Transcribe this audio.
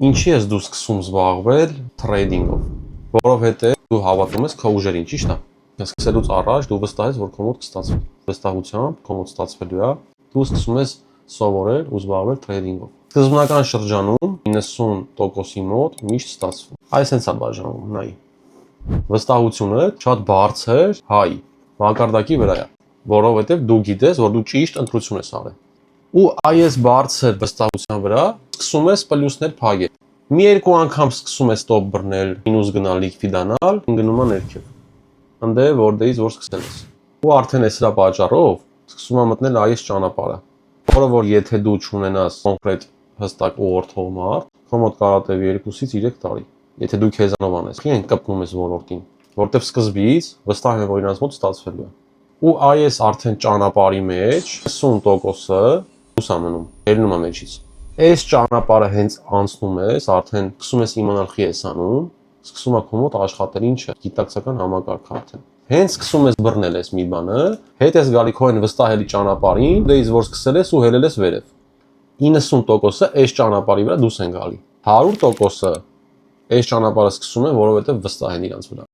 Ինչի ես դու սկսում զբաղվել թրեյդինգով, որովհետև դու հավատում ես քո ուժերին, ճիշտ է։ Սկսելուց առաջ դու վստահ ես, որ քո մոտ կստացվի։ Վստահությամբ քո մոտ ստացվելու է, դու սկսում ես սովորել ու զբաղվել թրեյդինգով։ Սկզբնական շրջանում 90%-ի մոտ միշտ ստացվում։ Այս հենց է բաժանում, նայ։ Վստահությունը շատ բարձր հայ մակարդակի վրա է, որովհետև դու գիտես, որ դու ճիշտ ընտրություն ես արել։ Ու այս բարձր վստահության վրա սկսում ես պլյուսներ փագել։ Մի երկու անգամ սկսում ես տոպ բռնել, մինուս գնալ, լիկվիդանալ, գնում է ներքև։ Ընդ որտեղից որ սկսել ես։ Ու արդեն այս սրա պատճառով սկսում է մտնել այս ճանապարհը, որը որ եթե դու չունենաս կոնկրետ հստակ ուղղորդող մարդ, քո մոտ կարող տևի 2-ից 3 տարի։ Եթե դու քեզանով անես, քիչ կպնում ես ոլորտին, որտեվ սկզբից վստահ եմ, որ իրանց մոտ ստացվելու է։ Ու այս արդեն ճանապարհի մեջ 50%-ը դուս ամնում, ելնում է մեջից։ Այս ճանապարհը հենց անցնում ես, արդեն սկսում ես իմանալ խի ես անում, սկսում է քո մոտ աշխատել ինչը, գիտակցական համակարգը արդեն։ Հենց սկսում ես բռնել ես մի բանը, հետ ես գալի քո այն վստահելի ճանապարհին, դեից որ սկսել ես ու հելել ես վերև։ 90%-ը այս ճանապարհի վրա դուս են գալի։ 100%-ը այս ճանապարհը սկսում են, որովհետև վստահ են իրանց վրա։